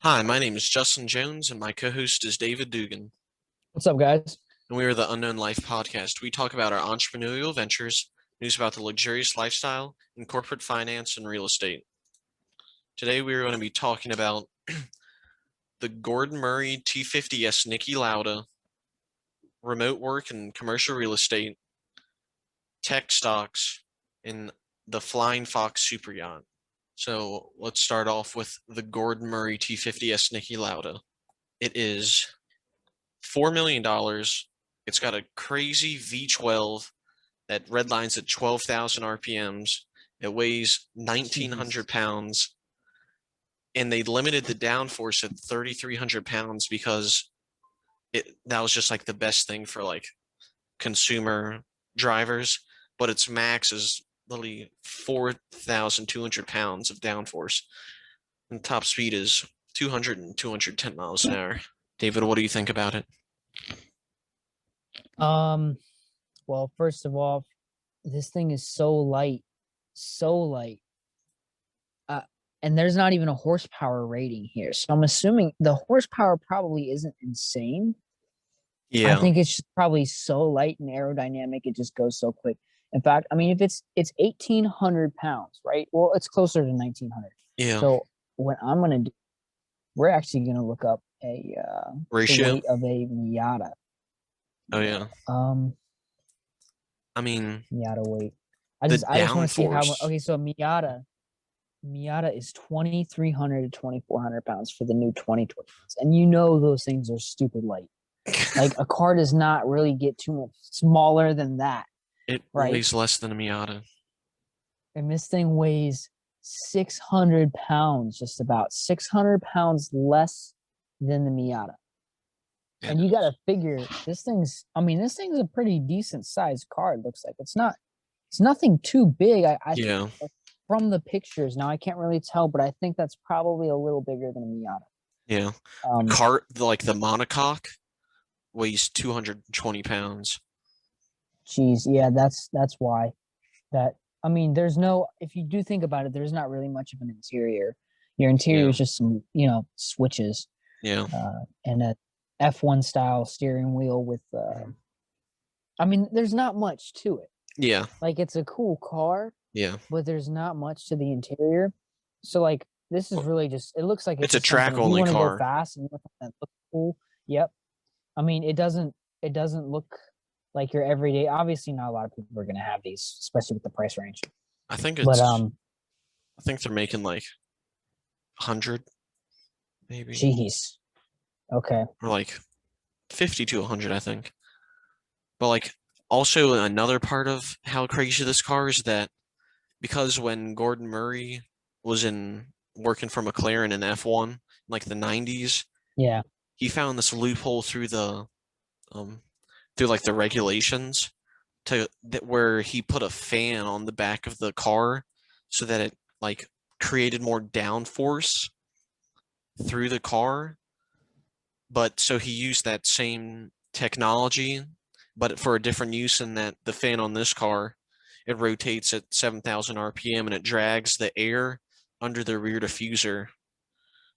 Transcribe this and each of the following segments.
Hi, my name is Justin Jones, and my co-host is David Dugan, What's up, guys? and we are the Unknown Life podcast. We talk about our entrepreneurial ventures, news about the luxurious lifestyle, and corporate finance and real estate. Today, we are going to be talking about the Gordon Murray T50s Niki Lauda, remote work and commercial real estate, tech stocks, and the Flying Fox super yacht. So let's start off with the Gordon Murray T50s Niki Lauda. It is $4 million. It's got a crazy V12 that redlines at 12,000 RPMs. It weighs 1,900 Jeez. pounds, and they limited the downforce at 3,300 pounds because that was just like the best thing for like consumer drivers. But its max is literally 4,200 pounds of downforce, and top speed is 200 and 210 miles an hour. David, what do you think about it? Um, well, first of all, this thing is so light. Uh, and there's not even a horsepower rating here. So I'm assuming the horsepower probably isn't insane. I Yeah, think it's just probably so light and aerodynamic, it just goes so quick. In fact, I mean, if it's 1,800 pounds, right? Well, it's closer to 1,900. yeah. So what I'm gonna do, we're actually gonna look up the Ratio. weight of a Miata. Oh Yeah. yeah. I mean, Miata weight. the I just want to see how much. downforce. Okay, so Miata is 2,300 to 2,400 pounds for the new 2020s, and you know those things are stupid light. Like a car does not really get too much smaller than that, It right? weighs less than a Miata. And this thing weighs 600 pounds, just about 600 pounds less than the Miata. And you got to figure this thing's. I mean, this thing's a pretty decent sized car. It looks like it's nothing too big. I Yeah. from the pictures. Now I can't really tell, but I think that's probably a little bigger than a Miata. Yeah. The Um, cart, like the monocoque, weighs 220 pounds. Geez, yeah, that's why. That I mean, there's no. If you do think about it, there's not really much of an interior. Your interior Yeah. is just some, switches, Yeah. and a F1 style steering wheel with. I mean, there's not much to it. Yeah. Like it's a cool car, Yeah. but there's not much to the interior. So like this is Well, really just. It looks like it's it's a just something track if you only want to go car. fast and you want something that looks cool. Yep. I mean, it doesn't look like your everyday. Obviously, not a lot of people are going to have these, especially with the price range. I think But it's, I think they're making like 100 maybe, geez, okay, or like 50 to 100, I think. But like, also another part of how crazy this car is that because when Gordon Murray was in working for McLaren in F1 in like the 90s, yeah, he found this loophole um through like the regulations to that where he put a fan on the back of the car so that it like created more downforce through the car. But so he used that same technology, but for a different use in that the fan on this car, it rotates at 7,000 RPM and it drags the air under the rear diffuser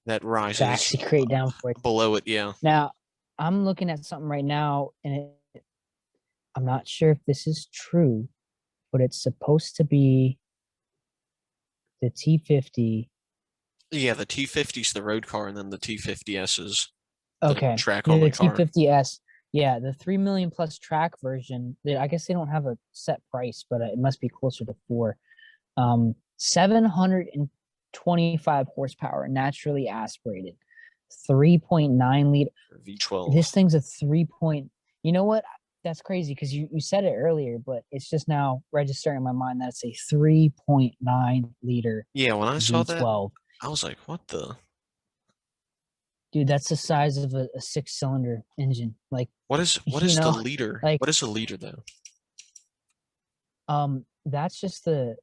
that to rises actually create downforce. below it. Yeah. Now, I'm looking at something right now, and I'm not sure if this is true, but it's supposed to be the T50. Yeah, the T50's the road car, and then the T50S is the Okay, track the only car. T50S. Yeah, the 3 million plus track version. I guess they don't have a set price, but it must be closer to four. 725 horsepower, naturally aspirated, 3.9 liter. V12. This thing's a 3 point. You know what? That's crazy because you said it earlier, but it's just now registering in my mind that it's a 3.9 liter Yeah, when I saw that, V12. I was like, what the? Dude, that's the size of a six-cylinder engine. Like, What you is the know, liter? like What is a liter though? that's just the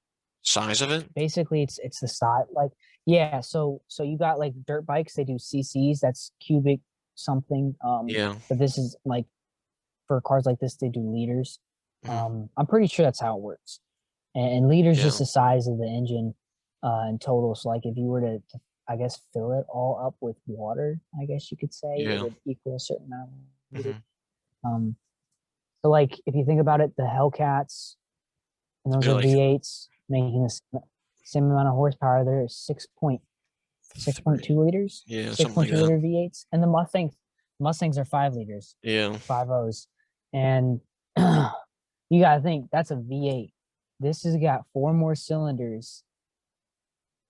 Size of it? basically it's the size. Like, yeah, so you got like dirt bikes, they do CCs, that's cubic something. Yeah. But this is like for cars like this, they do liters. Mhm. I'm pretty sure that's how it works. And liters Yeah. just the size of the engine in total. So like if you were to I guess, fill it all up with water, I guess you could say, it Yeah. would equal a certain amount of liters. Hmm. Um, so, like, if you think about it, the Hellcats, and those They're are like V8s making the same amount of horsepower. They're 6.2 3. liters, Yeah, six something like point two that. liter V8s, and the Mustangs are 5 liters, Yeah. 5.0s, and you gotta think that's a V8. This has got 4 more cylinders,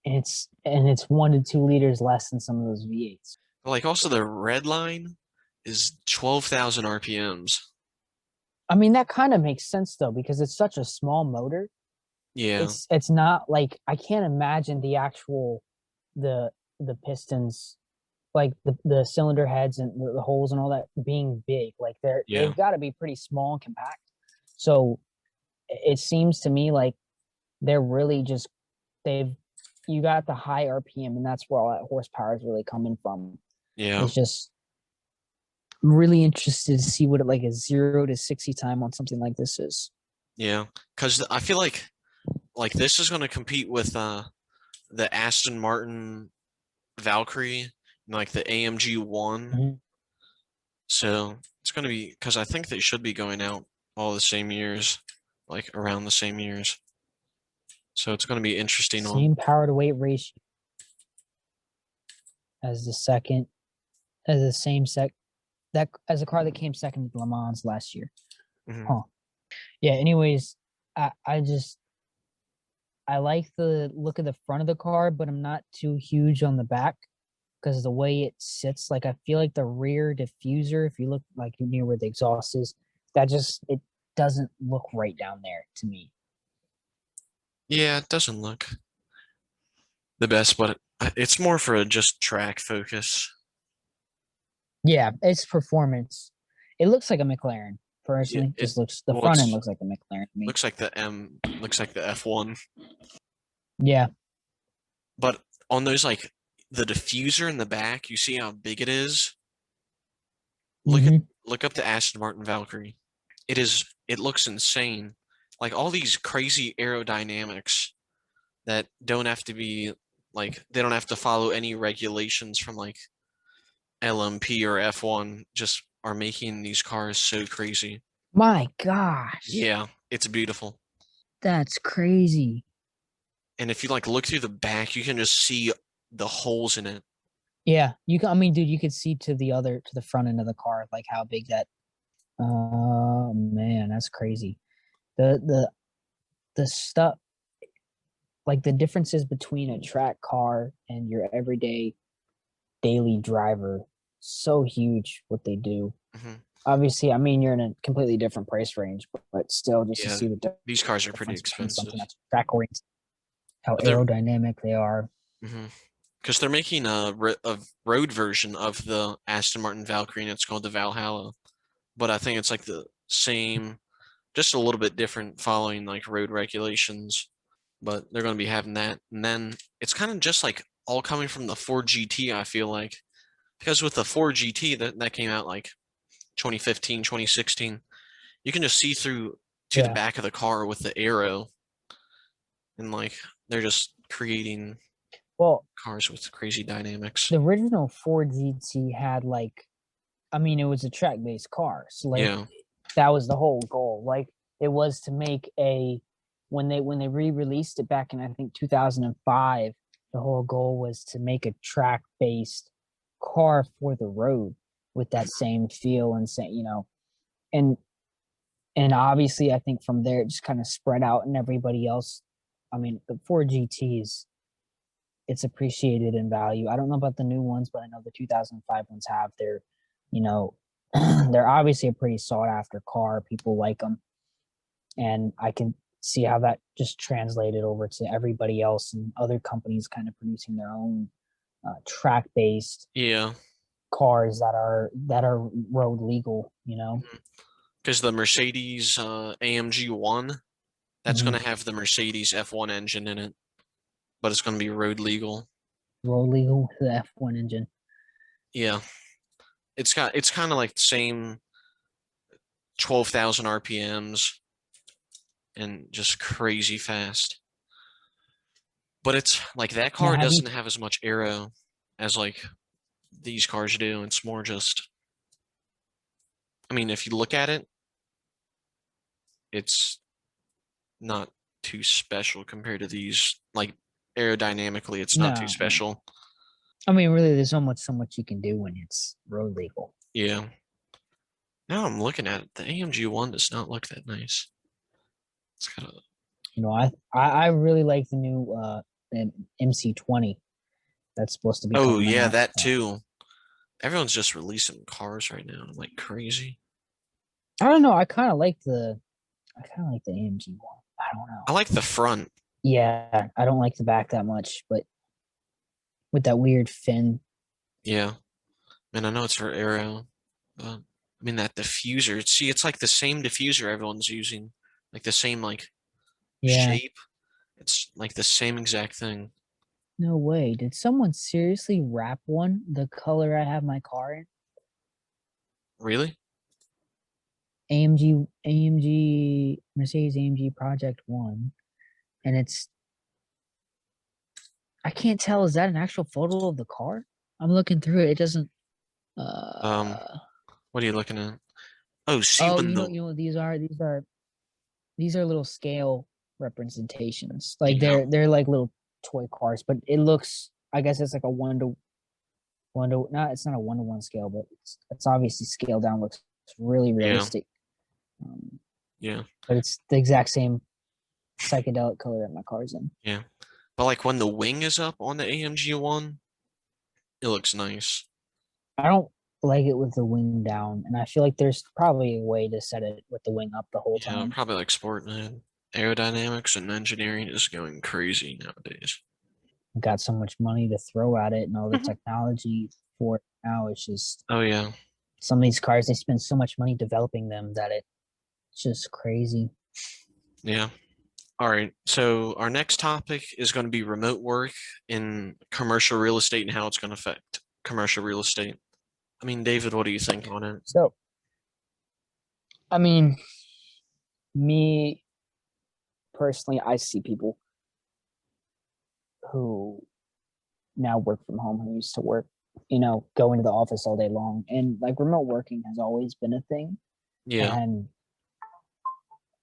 and it's 1 to 2 liters less than some of those V8s. Like also the red line is 12,000 RPMs. I mean, that kind of makes sense though, because it's such a small motor. Yeah. It's not like I can't imagine the the pistons, like the cylinder heads and the holes and all that being big. Like Yeah. they've got to be pretty small and compact. So it seems to me like they're really just they've you got the high RPM, and that's where all that horsepower is really coming from. Yeah. It's just I'm really interested to see what it like a 0 to 60 time on something like this is. Yeah. Because I feel like this is going to compete with the Aston Martin Valkyrie and like the AMG one. Mhm. So it's going to be because I think they should be going out all the same years, like around the same years. So it's going to be interesting on. Same power to weight ratio as the second, as the same sec that as a car that came second at Le Mans last year. Mhm. Huh. Yeah. Anyways, I just I like the look of the front of the car, but I'm not too huge on the back because the way it sits, like I feel like the rear diffuser, if you look like near where the exhaust is, that just it doesn't look right down there to me. Yeah, it doesn't look the best, but it's more for a just track focus. Yeah, it's performance. It looks like a McLaren. Yeah, Personally, it just looks the well, front end it's looks like a McLaren to me. looks like looks like the F1, Yeah. but on those like the diffuser in the back, you see how big it is. Look at Mm-hmm. look up the Aston Martin Valkyrie. It looks insane. Like all these crazy aerodynamics that don't have to be like they don't have to follow any regulations from like LMP or F1, just are making these cars so crazy. My gosh, Yeah, it's beautiful. that's crazy. And if you like look through the back, you can just see the holes in it. Yeah, you can. I mean, dude, you could see to the front end of the car, like how big that. Oh man, that's crazy. The stuff, like the differences between a track car and your everyday daily driver, so huge. What they do. Hmm. Obviously, I mean, you're in a completely different price range, but still, just to Yeah, see the these cars are pretty difference between expensive. something that's track oriented, how But they're aerodynamic they are. because they're making a road version of the Aston Martin Valkyrie, and it's called the Valhalla. But I think it's like the same, just a little bit different, following like road regulations. But they're going to be having that, and then it's kind of just like all coming from the Ford GT. I feel like because with the Ford GT that came out like 2015, 2016, you can just see through to the Yeah. back of the car with the arrow, and like they're just creating Well, cars with crazy dynamics. the original Ford GT had like, I mean, it was a track based car, so like Yeah. that was the whole goal. Like it was to make a when they re-released it back in I think 2005. The whole goal was to make a track based car for the road with that same feel and say and and obviously I think from there it just kind of spread out and everybody else. I mean, the Ford GTs, it's appreciated in value. I don't know about the new ones, but I know the 2005 ones have. You know, they're obviously a pretty sought after car. People like them, and I can see how that just translated over to everybody else and other companies kind of producing their own track based Yeah. cars that are road legal. Because the Mercedes AMG one, that's going Mhm. to have the Mercedes F1 engine in it, but it's going to be road legal. Road legal with the F1 engine. Yeah. It's kind of like the same 12,000 RPMs and just crazy fast. But it's like that Now, car have you? doesn't have as much aero as like these cars do. It's more just, I mean, if you look at it, it's not too special compared to these. Like aerodynamically, it's not too No, no. special. I mean, really, there's so much you can do when it's road legal. Yeah. Now I'm looking at it. The AMG one does not look that nice. It's got a, You know, I really like the new MC20 that's supposed to be oh coming yeah, out. that too. Everyone's just releasing cars right now like crazy. I don't know. I kind of like the AMG one. I don't know. I like the front. Yeah, I don't like the back that much, but with that weird fin. Yeah. Man, I know it's for aero, but I mean that diffuser. See, it's like the same diffuser everyone's using. Like the same like Yeah, shape. It's like the same exact thing. no way. Did someone seriously wrap one the color I have my car in? Really? AMG Mercedes AMG Project One, and it's I can't tell. Is that an actual photo of the car? I'm looking through it. It doesn't. Um, Uh what are you looking at? Oh, see oh, when the you know what these are little scale representations. Like yeah, they're like little toy cars, but it looks. I guess it's like a one to not. It's not a 1-to-1 scale, but it's obviously scaled down. Looks really yeah, realistic. Um, yeah, but it's the exact same psychedelic color that my car's in. yeah. But like when the wing is up on the AMG one, it looks nice. I don't like it with the wing down, and I feel like there's probably a way to set it with the wing up the whole Yeah, time. probably like sport man. Aerodynamics and engineering is going crazy nowadays. Got so much money to throw at it, and all the technology for it now. It's just Oh yeah, some of these cars they spend so much money developing them that it's just crazy. yeah. All right. So our next topic is going to be remote work in commercial real estate and how it's going to affect commercial real estate. I mean, David, what do you think on it? So, I mean, me personally, I see people who now work from home who used to work, go into the office all day long. And like remote working has always been a thing. Yeah. And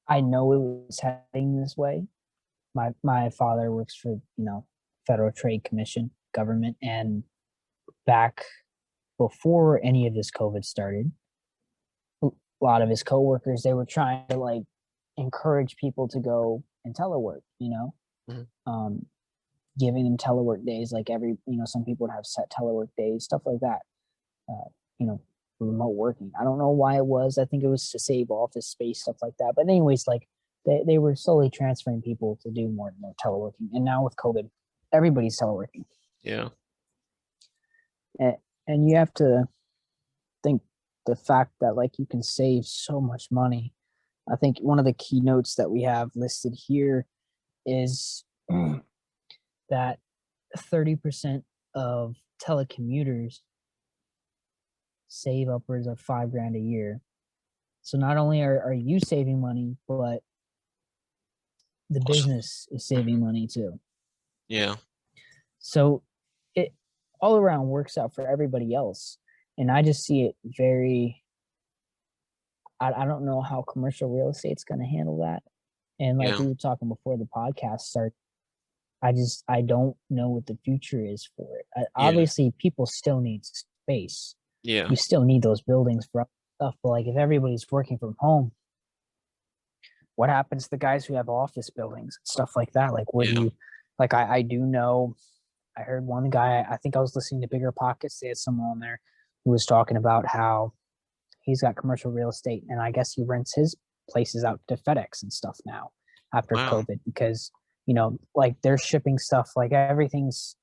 I know it was heading this way. My father works for, Federal Trade Commission government. And back before any of this COVID started, a lot of his coworkers, they were trying to like encourage people to go and telework, Mhm. um, giving them telework days, like some people would have set telework days, stuff like that. Uh, you know, remote working. I don't know why it was. I think it was to save office space, stuff like that. But anyways, like they were slowly transferring people to do more and more teleworking. And now with COVID, everybody's teleworking. Yeah. And, and you have to think the fact that like you can save so much money. I think one of the keynotes that we have listed here is that 30% of telecommuters save upwards of $5,000 a year. So not only are you saving money, but the Also, business is saving money too. yeah. So it all around works out for everybody else. And I just see it I don't know how commercial real estate's going to handle that. And like Yeah. we were talking before the podcast started, I don't know what the future is for it. Yeah. Obviously, people still need space. Yeah. You still need those buildings for stuff. But like if everybody's working from home, what happens to the guys who have office buildings and stuff like that? Like where do Yeah. you like I do know I heard one guy, I think I was listening to Bigger Pockets, they had someone on there who was talking about how he's got commercial real estate and I guess he rents his places out to FedEx and stuff now after Wow. COVID because like they're shipping stuff like everything's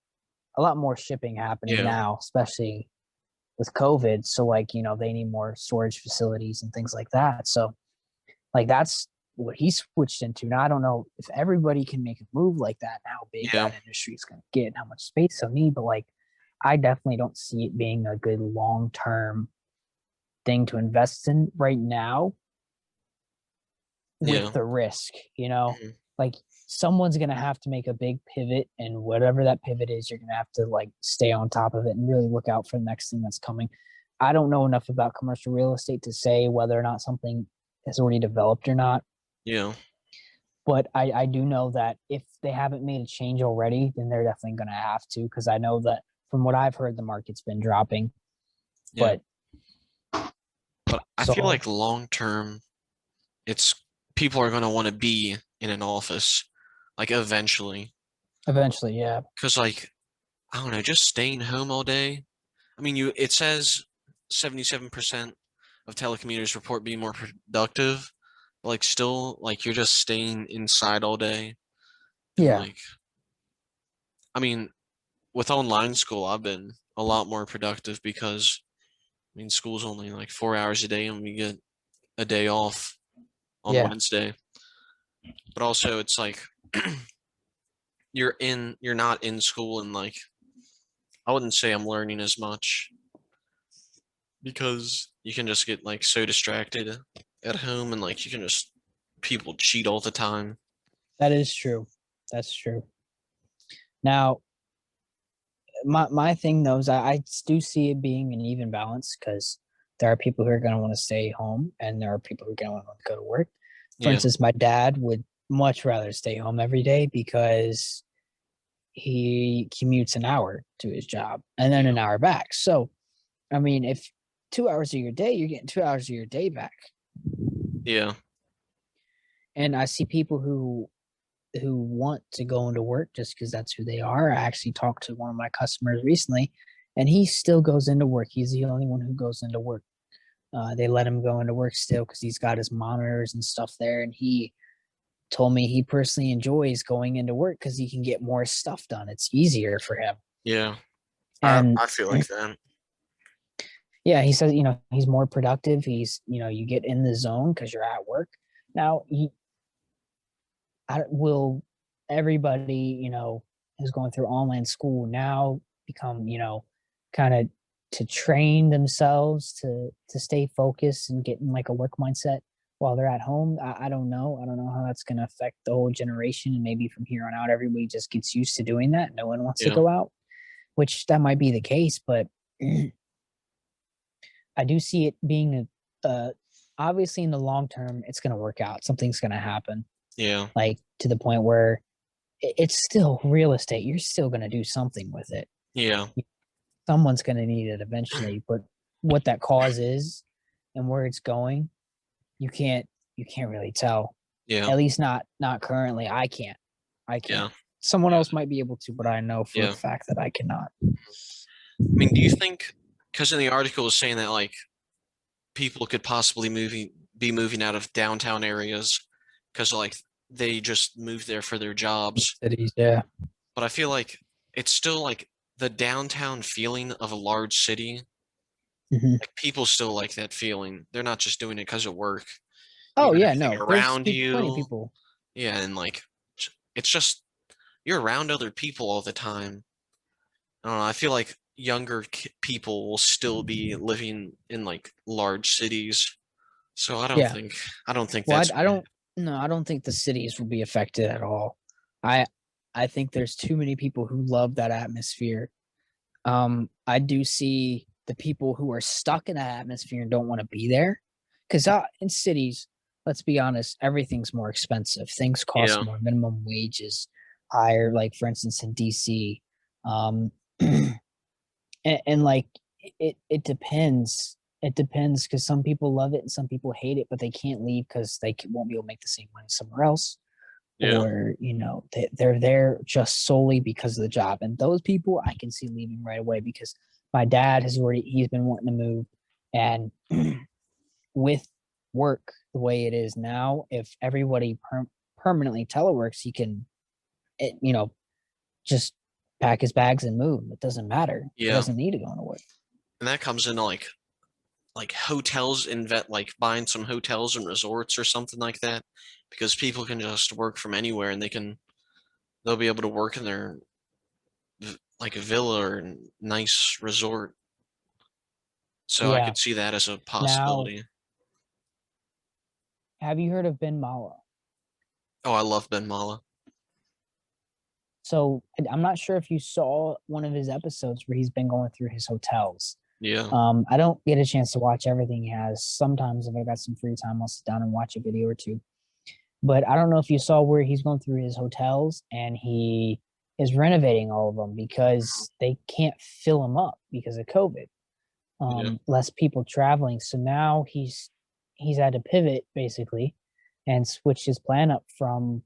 a lot more shipping happening Yeah. now, especially with COVID. So like, they need more storage facilities and things like that. So like that's what he switched into. Now I don't know if everybody can make a move like that and how big Yeah. that industry is going to get and how much space they'll need. But like, I definitely don't see it being a good long term thing to invest in right now with Yeah. the risk. Mhm. Like someone's going to have to make a big pivot, and whatever that pivot is, you're going to have to like stay on top of it and really look out for the next thing that's coming. I don't know enough about commercial real estate to say whether or not something is already developed or not. Yeah. But I do know that if they haven't made a change already, then they're definitely going to have to, because I know that from what I've heard, the market's been dropping. Yeah. But I feel like long term, it's people are going to want to be in an office, like eventually. Eventually, yeah. Because like, I don't know, just staying home all day. I mean, it says 77% of telecommuters report being more productive. But like still, like you're just staying inside all day. And Yeah. like, I mean, with online school, I've been a lot more productive because I mean, school's only like 4 hours a day and we get a day off on Yeah. Wednesday. But also it's like you're not in school and like I wouldn't say I'm learning as much because you can just get like so distracted at home and like you can just people cheat all the time. That is true. That's true. Now, my thing though is I do see it being an even balance, because there are people who are going to want to stay home and there are people who are going to want to go to work. For Yeah. instance, my dad would much rather stay home every day because he commutes an hour to his job and then Yeah. an hour back. So, I mean, if 2 hours of your day, you're getting 2 hours of your day back. Yeah. And I see people who want to go into work just because that's who they are. I actually talked to one of my customers recently, and he still goes into work. He's the only one who goes into work. They let him go into work still because he's got his monitors and stuff there. And he told me he personally enjoys going into work because he can get more stuff done. It's easier for him. Yeah. And I feel like that. yeah, he says, he's more productive. He's, you get in the zone because you're at work. Now, will everybody, who's going through online school now become, kind of to train themselves to stay focused and get in like a work mindset while they're at home? I don't know. I don't know how that's going to affect the whole generation. And maybe from here on out, everybody just gets used to doing that. No one wants to Yeah. go out, which that might be the case. But I do see it being obviously in the long term, it's going to work out. Something's going to happen. Yeah. Like to the point where it's still real estate. You're still going to do something with it. Yeah. Someone's going to need it eventually, but what that cause is and where it's going, you can't really tell. Yeah. At least not currently. I can't. Yeah. Someone else might be able to, but I know for a Yeah. fact that I cannot. I mean, do you think, because in the article it was saying that like people could possibly be moving out of downtown areas because like they just moved there for their jobs. Cities, yeah. But I feel like it's still like the downtown feeling of a large city. Mm-hmm. Like people still like that feeling. They're not just doing it because of work. You Oh got yeah, everything no. There's around plenty of you. people. Yeah, and like it's just you're around other people all the time. I don't know. I feel like younger people will still be living in like large cities. So Yeah. I don't think Well, that's I don't. No, I don't think the cities will be affected at all. I I think there's too many people who love that atmosphere. I do see the people who are stuck in that atmosphere and don't want to be there. Because in cities, let's be honest, everything's more expensive. Things cost yeah, more. Minimum wages higher. Like for instance, in DC, and, like it depends. It depends because some people love it and some people hate it, but they can't leave because they won't be able to make the same money somewhere else, yeah, or they're there just solely because of the job. And those people I can see leaving right away, because my dad he's been wanting to move. And with work the way it is now, if everybody permanently teleworks, he can just pack his bags and move. It doesn't matter. He yeah. doesn't need to go into work. And that comes into like hotels like buying some hotels and resorts or something like that because people can just work from anywhere and they'll be able to work in their like a villa or nice resort. So I Yeah. could see that as a Now, possibility. have you heard of Ben Mala? Oh, I love Ben Mala. So I'm not sure if you saw one of his episodes where he's been going through his hotels. Yeah. I don't get a chance to watch everything he has. Sometimes if I got some free time, I'll sit down and watch a video or two. But I don't know if you saw where he's going through his hotels and he is renovating all of them because they can't fill them up because of COVID. Yeah. Less people traveling. So now he's had to pivot basically and switch his plan up from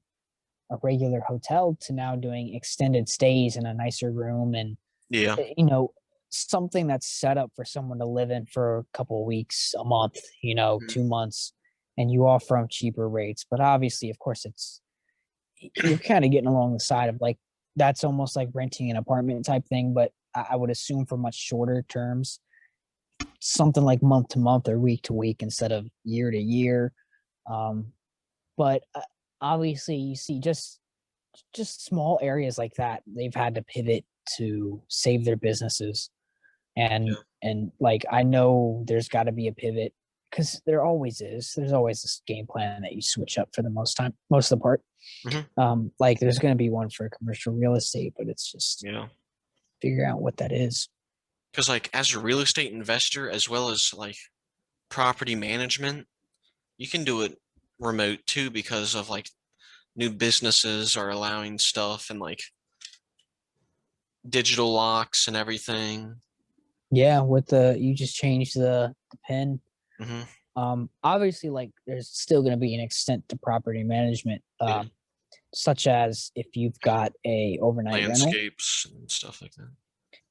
a regular hotel to now doing extended stays in a nicer room and Yeah. something that's set up for someone to live in for a couple of weeks, a month, Mhm. 2 months, and you offer them cheaper rates. But obviously, of course, you're kind of getting along the side of like that's almost like renting an apartment type thing. But I would assume for much shorter terms, something like month to month or week to week instead of year to year. Um, but obviously, you see just small areas like that, they've had to pivot to save their businesses. Yeah. And like I know there's got to be a pivot because there always is. There's always this game plan that you switch up for the most of the part. Mhm. Like there's going to be one for commercial real estate, but it's just Yeah. figure out what that is. Because like as a real estate investor, as well as like property management, you can do it remote too because of like new businesses are allowing stuff and like digital locks and everything. Yeah, with the you just change the pin. Hmm. Obviously, like there's still going to be an extent to property management, Yeah. such as if you've got a overnight rental. Landscapes and stuff like that.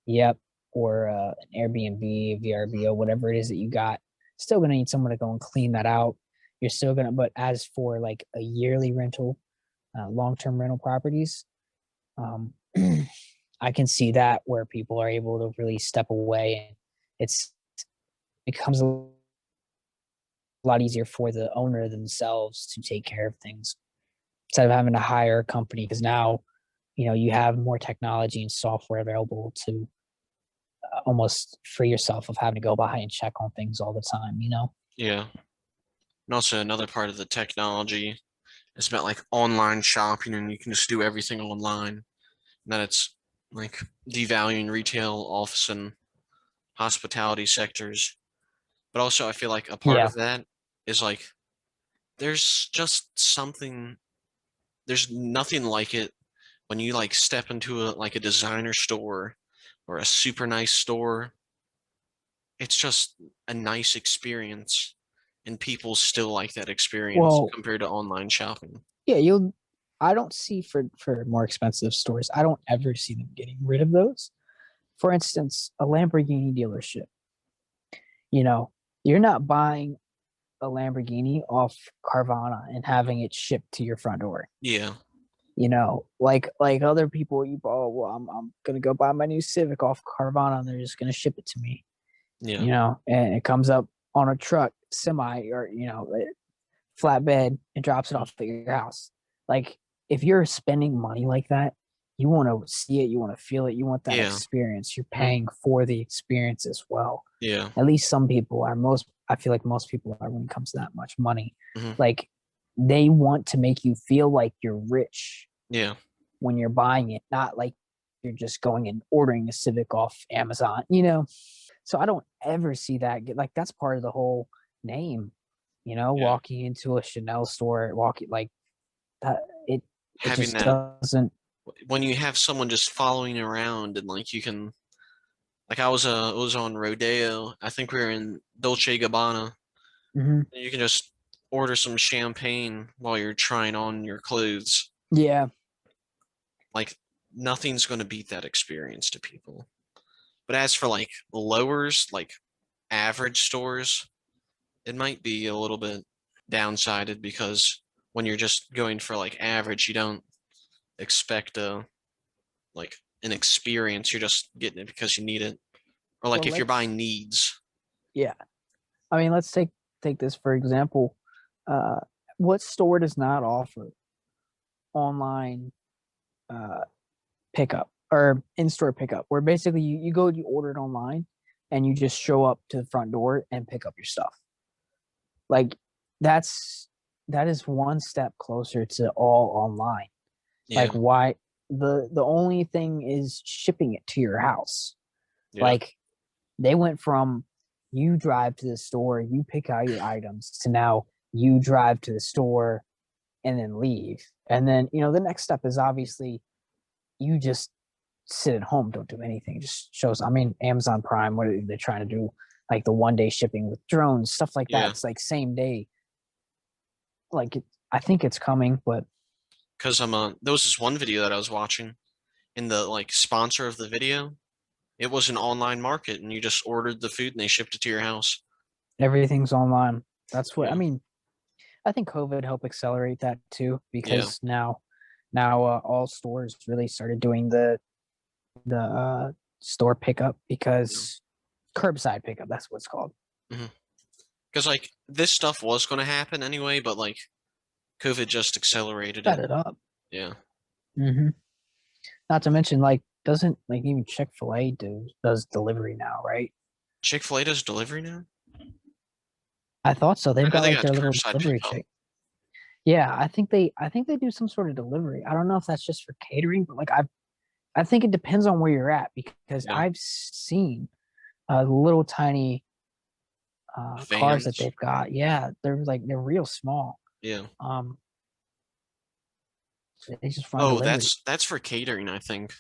Yep. Or an Airbnb, VRBO, whatever it is that you got. Still going to need someone to go and clean that out. You're still going to, but as for like a yearly rental, long term rental properties, um, I can see that where people are able to really step away and it's becomes a lot easier for the owner themselves to take care of things instead of having to hire a company because now you have more technology and software available to almost free yourself of having to go by and check on things all the time. Yeah. And also another part of the technology is about like online shopping and you can just do everything online. And then it's like devaluing retail, office, and hospitality sectors. But also I feel like a part Yeah. of that is like there's just something there's nothing like it when you like step into a designer store or a super nice store. It's just a nice experience and people still like that experience Well, compared to online shopping. yeah, I don't see for more expensive stores, I don't ever see them getting rid of those. For instance, a Lamborghini dealership. You know, you're not buying a Lamborghini off Carvana and having it shipped to your front door. Yeah. Like other people, well, I'm gonna go buy my new Civic off Carvana, and they're just gonna ship it to me. Yeah. And it comes up on a truck, semi, or flatbed, and drops it off at your house. Like if you're spending money like that, you want to see it, you want to feel it, you want that Yeah. experience. You're Mhm. paying for the experience as well. Yeah. At least some people are. I feel like most people are when it comes to that much money. Mhm. Like they want to make you feel like you're rich Yeah. when you're buying it, not like you're just going and ordering a Civic off Amazon. So I don't ever see that like that's part of the whole name, Yeah. walking into a Chanel store, walking like that it Having just that doesn't. when you have someone just following you around and like you can like I was on Rodeo. I think we were in Dolce Gabbana. Mhm. You can just order some champagne while you're trying on your clothes. Yeah. Like nothing's going to beat that experience to people. But as for like lowers, like average stores, it might be a little bit downsided because when you're just going for like average, you don't expect a like an experience. You're just getting it because you need it. Or like Well, if you're buying needs. yeah. I mean, let's take this for example. Uh, what store does not offer online uh, pickup or in-store pickup, where basically you order it online, and you just show up to the front door and pick up your stuff? Like that is one step closer to all online. Like Yeah. why? the only thing is shipping it to your house. Yeah. Like they went from you drive to the store, you pick out your items, to now you drive to the store and then leave. And then, the next step is obviously you just sit at home, don't do anything. It just shows, I mean, Amazon Prime, what are they trying to do? Like the 1 day shipping with drones, stuff like that. Yeah. It's like same day. Like I think it's coming, but Because there was this one video that I was watching, and the like sponsor of the video, it was an online market, and you just ordered the food and they shipped it to your house. everything's online. That's what I Yeah. mean. I think COVID helped accelerate that too, Yeah. because now all stores really started doing the store pickup, because curbside pickup, that's what it's called. Because like this stuff was going to happen anyway, but like COVID just accelerated Set it. it up. Yeah. Mm-hmm. Not to mention, like, doesn't like even Chick-fil-A does delivery now, right? Chick-fil-A does delivery now? I thought so. I They've know got they like got their little curbside delivery pickup. chick. Yeah, I think they do some sort of delivery. I don't know if that's just for catering, but like I think it depends on where you're at, because Yeah. I've seen little tiny cars that Vans. they've got. Yeah, they're real small. Yeah. Um, they just run Oh, delivery. that's for catering, I think.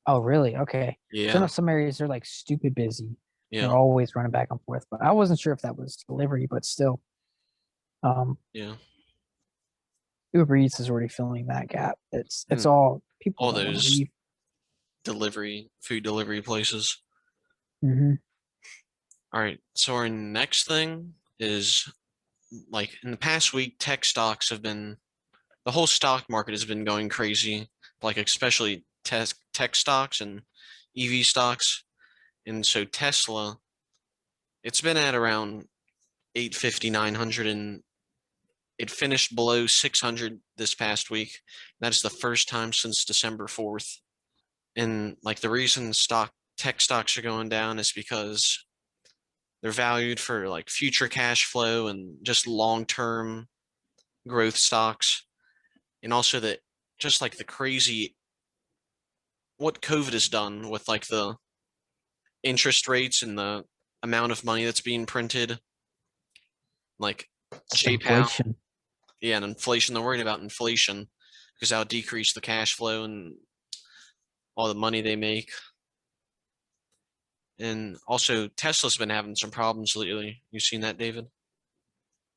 Oh, really? Okay. So I know Yeah. some areas they're like stupid busy. They're Yeah. always running back and forth, but I wasn't sure if that was delivery, but still, Yeah. Uber Eats is already filling that gap. It's And all people all don't want to those leave. food delivery places. Hmm. All right. So our next thing is like in the past week, tech stocks have been the whole stock market has been going crazy, like especially tech stocks and EV stocks. And so Tesla, it's been at around 850, 900, and it finished below 600 this past week. That's the first time since December 4th. And like the reason tech stocks are going down is because they're valued for like future cash flow and just long-term growth stocks. And also that just like the crazy what COVID has done with like the interest rates and the amount of money that's being printed, like It's JPow, inflation. yeah, and inflation. They're worried about inflation because that'll decrease the cash flow and all the money they make. And also, Tesla's been having some problems lately. You seen that, David?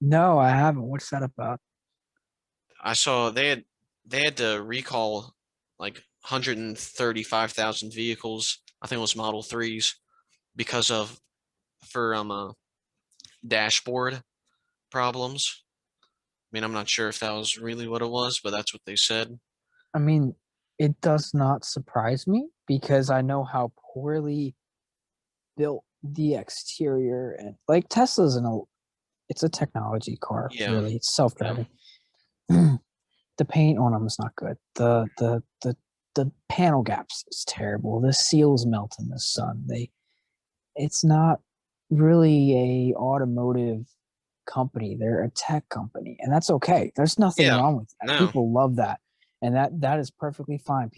No, I haven't. What's that about? I saw they had to recall like 135,000 vehicles. I think it was Model 3s because of for dashboard problems. I mean, I'm not sure if that was really what it was, but that's what they said. I mean, it does not surprise me, because I know how poorly built the exterior, and like Tesla's it's a technology car, Yeah, really. It's yeah, self-driving. The paint on them is not good. The panel gaps is terrible. The seals melt in the sun. It's not really a automotive company. They're a tech company, and that's okay. There's nothing yeah. wrong with that. No, People love that, and that is perfectly fine.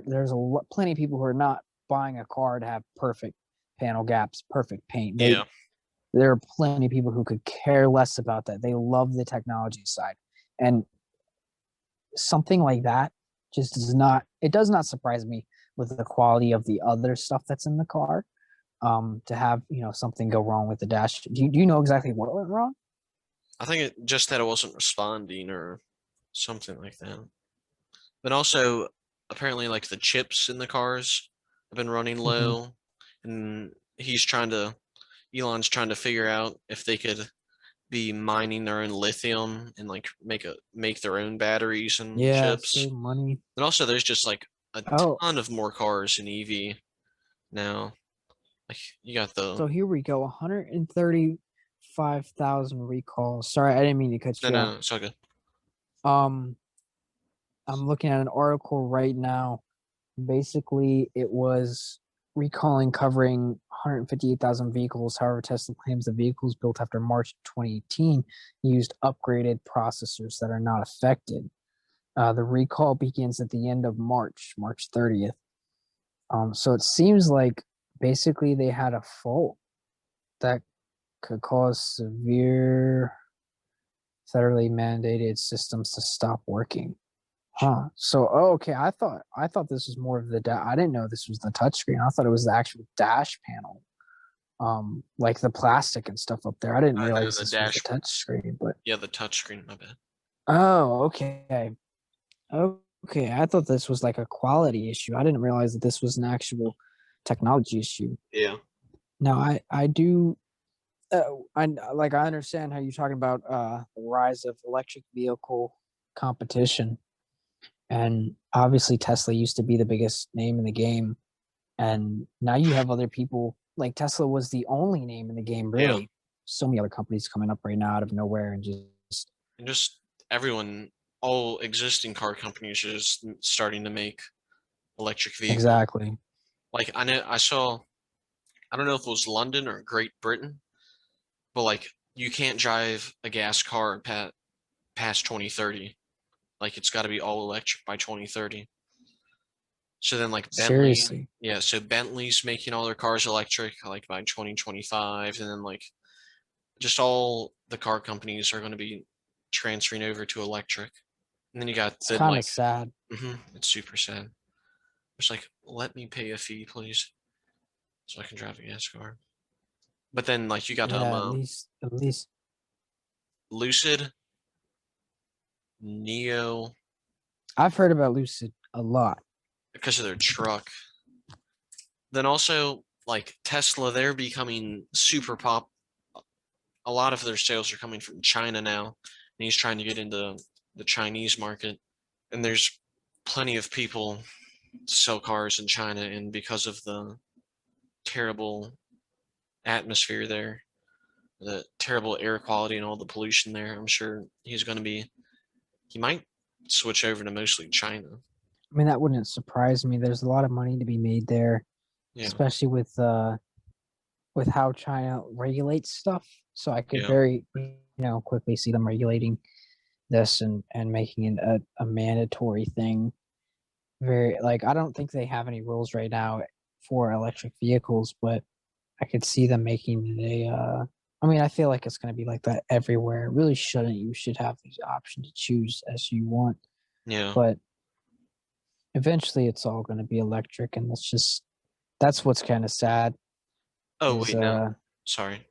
There's plenty of people who are not buying a car to have perfect panel gaps, perfect paint. yeah, There are plenty of people who could care less about that. They love the technology side, and something like that just does not surprise me with the quality of the other stuff that's in the car. To have something go wrong with the dash. Do you know exactly what went wrong? I think it just that it wasn't responding or something like that. But also, apparently, like the chips in the cars have been running Hmm. low, and Elon's trying to figure out if they could be mining their own lithium and like make their own batteries and Yeah, chips. save money. And also, there's just like a Oh, ton of more cars in EV now. Like you got the so here we go. 135,000 recalls. Sorry, I didn't mean to cut no, you no, off. no, it's all good. Um, I'm looking at an article right now. Basically, it was recalling covering 158,000 vehicles. However, Tesla claims the vehicles built after March 2018 used upgraded processors that are not affected. The recall begins at the end of March, March 30th. So it seems like basically they had a fault that could cause severe federally mandated systems to stop working. Huh. So, okay. I thought this was more of the I didn't know this was the touchscreen. I thought it was the actual dash panel, like the plastic and stuff up there. I didn't I know realize the this was the dash. touchscreen. But Yeah, the touchscreen. My bad. oh, okay, okay. I thought this was like a quality issue. I didn't realize that this was an actual technology issue. Yeah. Now, I do. I understand how you're talking about the rise of electric vehicle competition, and obviously Tesla used to be the biggest name in the game, and now you have other people like Tesla was the only name in the game, Yeah. really. So many other companies coming up right now out of nowhere and just And just everyone, all existing car companies are just starting to make electric vehicles. exactly. Like I know I saw, I don't know if it was London or Great Britain, but like you can't drive a gas car past 2030. Like it's got to be all electric by 2030. So then like Bentley, Seriously. yeah, so Bentley's making all their cars electric like by 2025, and then like just all the car companies are going to be transferring over to electric. And then you got It's then kind of like, sad. it's super sad. It's like, let me pay a fee, please, so I can drive a gas car. But then like you got Yeah, at least Lucid, Neo I've heard about Lucid a lot. because of their truck. Then also like Tesla, they're becoming super pop. A lot of their sales are coming from China now, and he's trying to get into the Chinese market. And there's plenty of people to sell cars in China, and because of the terrible atmosphere there, the terrible air quality and all the pollution there, I'm sure he might switch over to mostly China. I mean, that wouldn't surprise me. There's a lot of money to be made there, Yeah, especially with how China regulates stuff. So I could yeah, very quickly see them regulating this and making it a mandatory thing. Very like I don't think they have any rules right now for electric vehicles, but I could see them making it a. I mean, I feel like it's going to be like that everywhere. It really shouldn't. You should have the option to choose as you want, yeah. but eventually it's all going to be electric, and that's what's kind of sad. Oh Is wait, no, sorry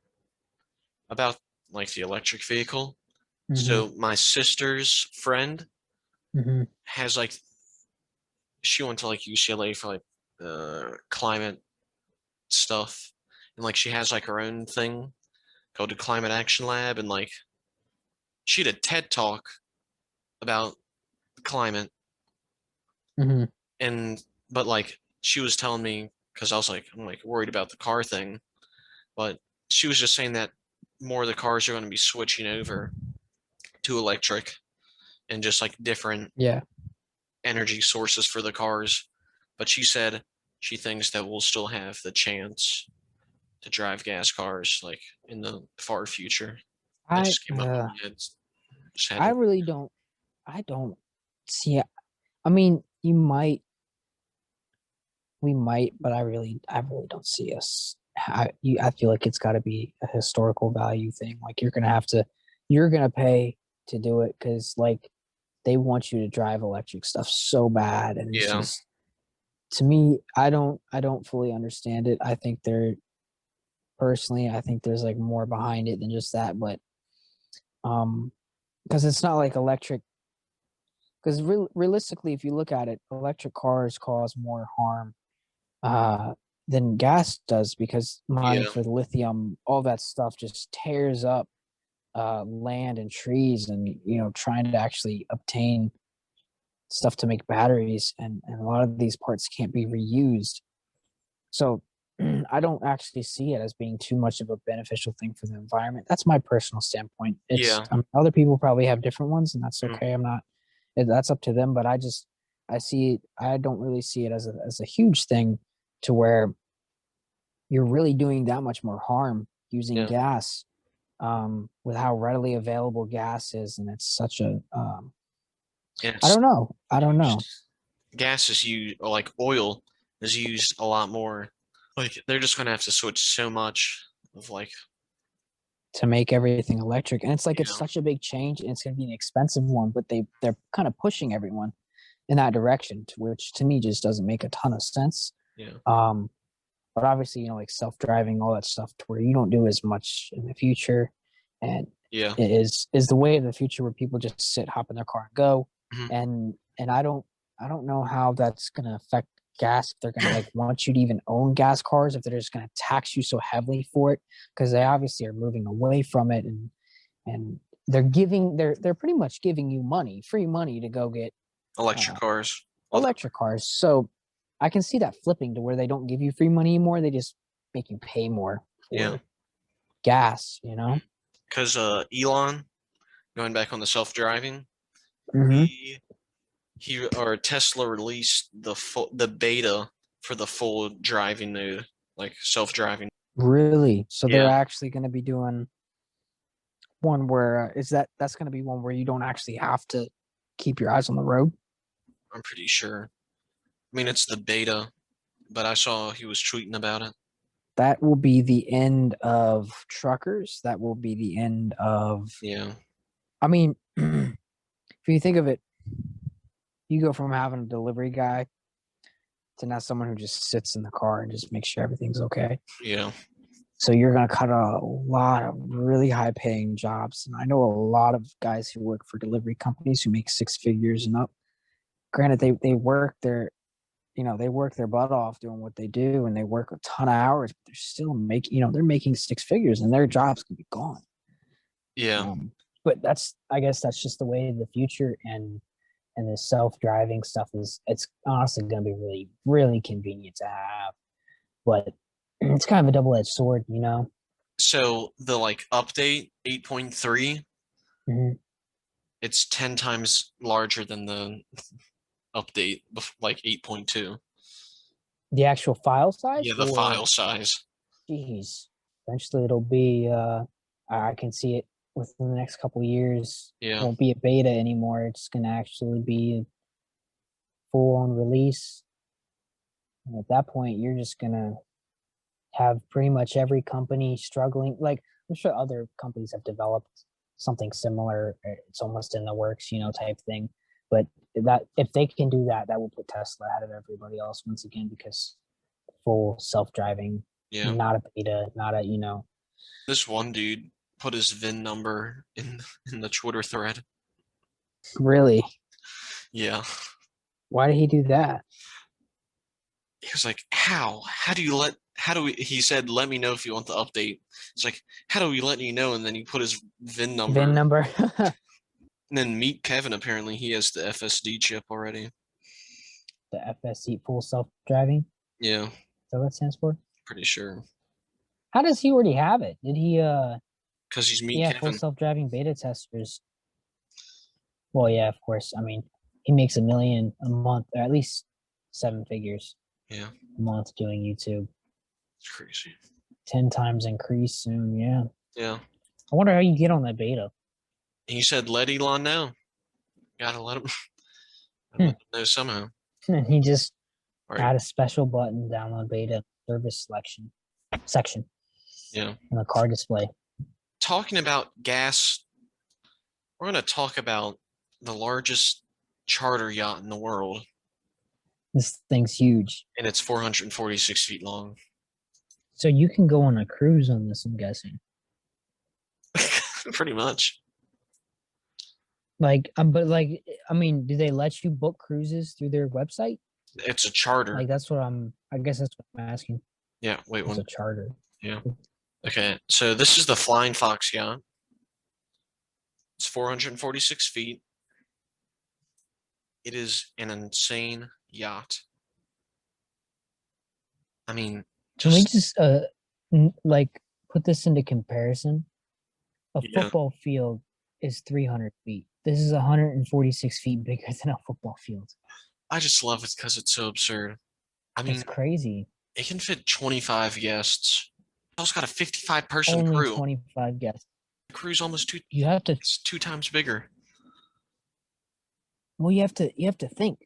about like the electric vehicle. mhm, So my sister's friend mhm. has like she went to like UCLA for like climate stuff, and like she has like her own thing called the Climate Action Lab, and like she had a TED talk about climate, Mhm. and but like she was telling me because I was like I'm like worried about the car thing, but she was just saying that more of the cars are going to be switching over to electric and just like different Yeah, energy sources for the cars. But she said she thinks that we'll still have the chance to drive gas cars like in the far future. That I just came up in my head. Just had I to, really don't. I don't see. I mean, we might, but I really don't see us. I feel like it's got to be a historical value thing. Like you're gonna pay to do it because like they want you to drive electric stuff so bad, and it's yeah, just to me, I don't fully understand it. I think I think there's like more behind it than just that, but um, because it's not like electric. Because realistically, if you look at it, electric cars cause more harm uh, than gas does because mining yeah, for the lithium, all that stuff just tears up land and trees, and trying to actually obtain stuff to make batteries, and a lot of these parts can't be reused. So I don't actually see it as being too much of a beneficial thing for the environment. That's my personal standpoint. yeah. Other people probably have different ones, and that's Mm. okay. I'm not. That's up to them. But I don't really see it as a huge thing to where you're really doing that much more harm using Yeah, gas with how readily available gas is, and it's such a And I it's don't know. I don't know. gas is used, or like oil is used a lot more. Like they're just gonna have to switch so much of like, To make everything electric, and it's like you it's know, such a big change, and it's going to be an expensive one, but they're kind of pushing everyone in that direction, which to me just doesn't make a ton of sense. yeah, um but obviously, like self-driving, all that stuff, to where you don't do as much in the future, and yeah, it is the way of the future, where people just sit, hop in their car and go. mhm. And I don't know how that's going to affect gas, if they're going to like want you to even own gas cars, if they're just going to tax you so heavily for it, because they obviously are moving away from it. And they're pretty much giving you free money to go get Electric uh, cars. Although, electric cars. So I can see that flipping to where they don't give you free money anymore. They just make you pay more yeah, for gas. because Elon, going back on the self-driving, Mm-hmm. he or Tesla released the beta for the full driving mode, like self-driving. Really? So they're Yeah, actually going to be doing one where that's going to be one where you don't actually have to keep your eyes on the road? I'm pretty sure. I mean, it's the beta, but I saw he was tweeting about it. That will be the end of truckers. That will be the end of. Yeah, I mean, if you think of it, you go from having a delivery guy to now someone who just sits in the car and just makes sure everything's okay. yeah, So you're going to cut a lot of really high paying jobs. And I know a lot of guys who work for delivery companies who make six figures and up. Granted, they work they work their butt off doing what they do, and they work a ton of hours, but they're still they're making six figures, and their jobs can be gone. yeah. But I guess that's just the way of the future. And the self-driving stuff it's honestly going to be really, really convenient to have, but it's kind of a double-edged sword. So the like update 8.3, Mhm. it's 10 times larger than the update like 8.2. The actual file size, Yeah, the or file size. geez, eventually it'll be. I can see it within the next couple of years. Yeah, Won't be a beta anymore. It's going to actually be a full-on release. And at that point, you're just going to have pretty much every company struggling. Like, I'm sure other companies have developed something similar. It's almost in the works, type thing. But that if they can do that, that will put Tesla ahead of everybody else once again, because full self-driving, yeah. not a beta, not a. This one dude put his VIN number in the Twitter thread. Really. Yeah. Why did he do that? He was like, "How? He said, let me know if you want the update." It's like, how do we let you know? And then he put his VIN VIN number. number. And then meet Kevin, apparently he has the FSD chip already. The FSC, full self-driving. Yeah, So that stands for. pretty sure. How does he already have it? Did he? Because he's meet Yeah, full Kevin. self-driving beta testers. Well, yeah, of course. I mean, he makes $1 million a month, or at least seven figures Yeah, a month doing YouTube. it's crazy. 10 times increase soon. Yeah. Yeah. I wonder how you get on that beta. He said, let Elon know. Gotta let him, Hmm. let him know somehow. And he just All right. add a special button, download beta service selection section Yeah. in the car display. Talking about gas, we're going to talk about the largest charter yacht in the world, This thing's huge. and it's 446 feet long. So you can go on a cruise on this, I'm guessing. Pretty much. But I mean, do they let you book cruises through their website? It's a charter. Like, I guess that's what I'm asking. Yeah, wait It's one. a charter. Yeah. Okay, so this is the Flying Fox yacht. It's 446 feet. It is an insane yacht. I mean, Can we just, just like put this into comparison? A yeah. football field is 300 feet. This is 146 feet bigger than a football field. I just love it because it's so absurd. I It's mean, crazy. it can fit 25 guests. It's also got a 55-person Only crew. 25 guests. The crew's almost You have to it's two times bigger. Well, you have to think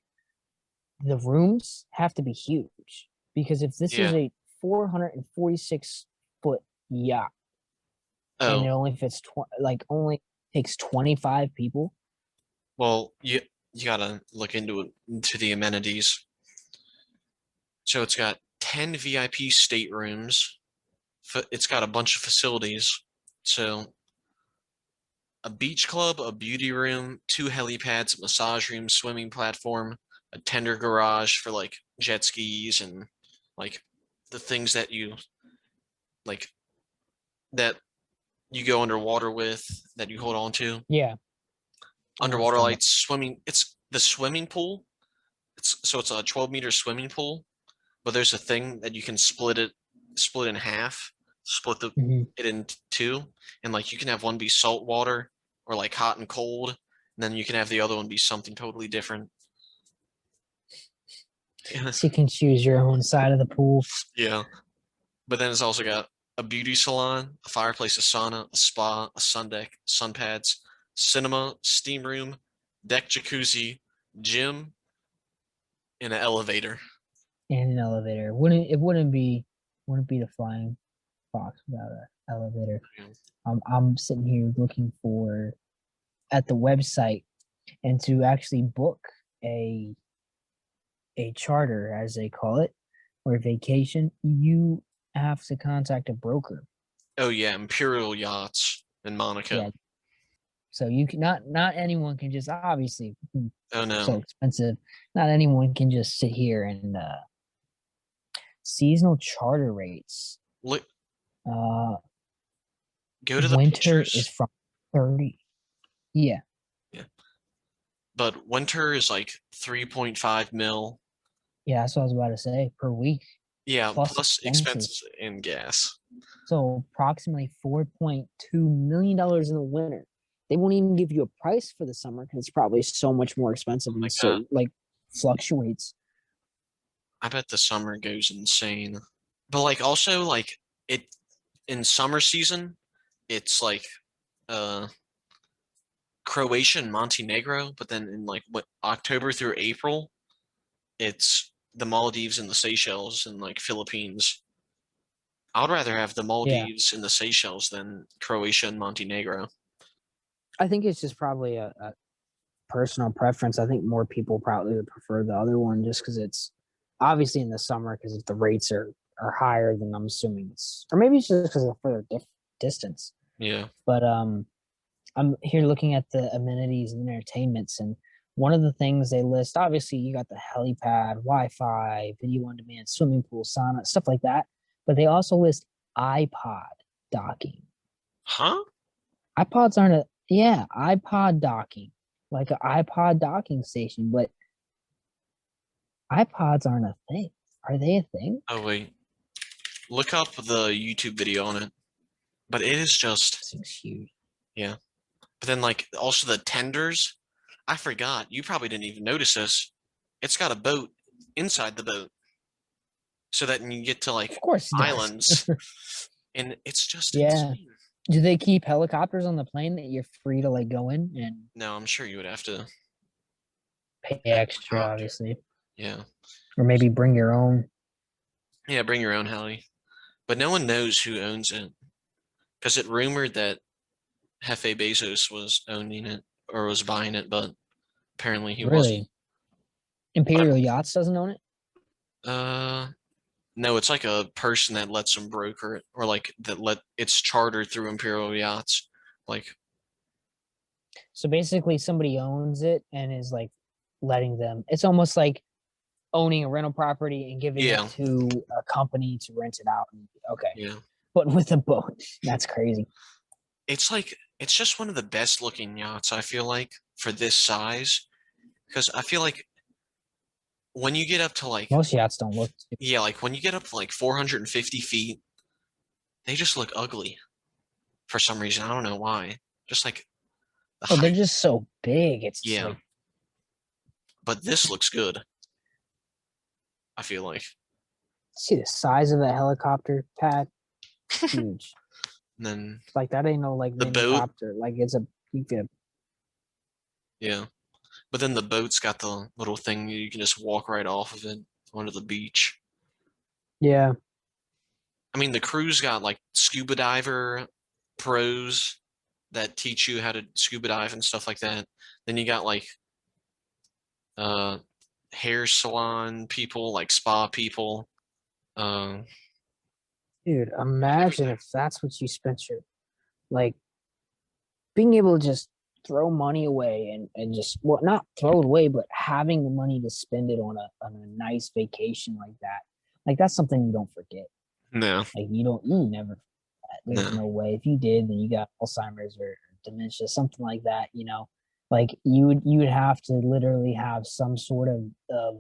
the rooms have to be huge because if this is Yeah. a 446-foot yacht and it Oh, only fits only takes 25 people. well, you gotta look into the amenities. So it's got 10 VIP staterooms. It's got a bunch of facilities. So a beach club, a beauty room, two helipads, a massage room, swimming platform, a tender garage for like jet skis and like the things that like that you go underwater with that you hold on to. Yeah, I know what Underwater you're talking about. lights, swimming. It's the swimming pool. It's a 12-meter swimming pool, but there's a thing that you can split in half, split Mhm. it in two, and like you can have one be salt water or like hot and cold, and then you can have the other one be something totally different. Yeah, So you can choose your own side of the pool. yeah. But then it's also got a beauty salon, a fireplace, a sauna, a spa, a sun deck, sun pads, cinema, steam room, deck jacuzzi, gym, and an elevator. And an elevator. Wouldn't be the flying fox without an elevator. I'm sitting here looking for at the website and to actually book a a charter as they call it or a vacation, you have to contact a broker. Oh yeah, Imperial Yachts in Yeah. Monaco. So you can not anyone can just obviously Oh so no. expensive. Not anyone can just sit here and seasonal charter rates. Look, Uh go to the winter is pictures. from 30. Yeah. Yeah. But winter is like 3.5 mil. Yeah, that's what I was about to say. Per week Yeah, plus plus expenses. expenses and gas. So approximately $4.2 million in the winter. They won't even give you a price for the summer because it's probably so much more expensive Oh my and God. so like fluctuates. I bet the summer goes insane. But like also like it in summer season, it's like uh Croatia and Montenegro, but then in like what October through April, it's the Maldives and the Seychelles and like Philippines. I would rather have the Yeah. Maldives and the Seychelles than Croatia and Montenegro. I think it's just probably a personal preference. I think more people probably would prefer the other one just because it's obviously in the summer because if the rates are higher, then I'm assuming it's or maybe it's just because of further distance. Yeah. But I'm here looking at the amenities and entertainments, and one of the things they list, obviously, you got the helipad, Wi-Fi, video on demand, swimming pool, sauna, stuff like that. But they also list iPod docking. Huh? iPods aren't a yeah, iPod docking, like an iPod docking station, but iPods aren't a thing. Are they a thing? Oh wait. Look up the YouTube video on it. But it is just This thing's huge. yeah. But then like also the tenders. I forgot. You probably didn't even notice this. It's got a boat inside the boat. So that you get to Of like course it does. islands. And it's just Yeah. insane. Do they keep helicopters on the plane that you're free to like go in and No, I'm sure you would have to pay have a extra, helicopter. obviously, Yeah. or maybe bring your own? Yeah, bring your own heli. But no one knows who owns it. Because it rumored that Jefe Bezos was owning it or was buying it, but apparently he wasn't. Really? But Imperial Yachts doesn't own it? no, it's like a person that lets them broker it, or like that let it's chartered through Imperial Yachts. Like, So basically, somebody owns it and is like letting them. It's almost like owning a rental property and giving it yeah, to a company to rent it out. Okay, yeah. but with a boat, that's crazy. It's like it's just one of the best looking yachts, I feel like, for this size. Because I feel like when you get up to like, Most yachts don't look. yeah, like when you get up to like 450 feet, they just look ugly for some reason. I don't know why. Just like the Oh, they're height. just so big. It's Yeah, like but this looks good, I feel like. see the size of a helicopter pad. And Huge. then Like that ain't no like the mini boat, copter. Like it's a you could yeah. But then the boat's got the little thing you can just walk right off of it onto the beach. Yeah. I mean, the cruise got like scuba diver pros that teach you how to scuba dive and stuff like that. Then you got like uh hair salon people, like spa people. Uh, Dude, imagine if that's what you spent your like being able to just throw money away and just well not throw it away, but having the money to spend it on a nice vacation like that. Like that's something you don't forget. no, Like you never there's no, no way. If you did, then you got Alzheimer's or dementia, something like that, you know. Like you would have to literally have some sort of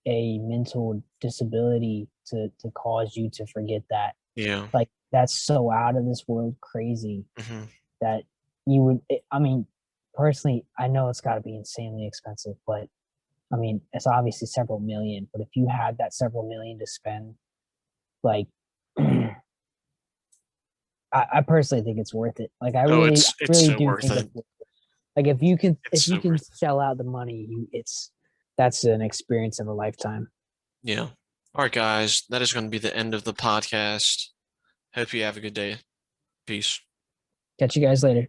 a mental disability to cause you to forget that. yeah. Like that's so out of this world crazy Hmm. that you would I mean, personally, I know it's gotta be insanely expensive, but I mean, it's obviously several million, but if you had that several million to spend, like I personally think it's worth it. Like Oh, I it's really so do worth think it. it's worth it. Like It's if you so can worth it. shell out the money, you it's that's an experience of a lifetime. Yeah. All right, guys, that is going to be the end of the podcast. Hope you have a good day. Peace. Catch you guys later.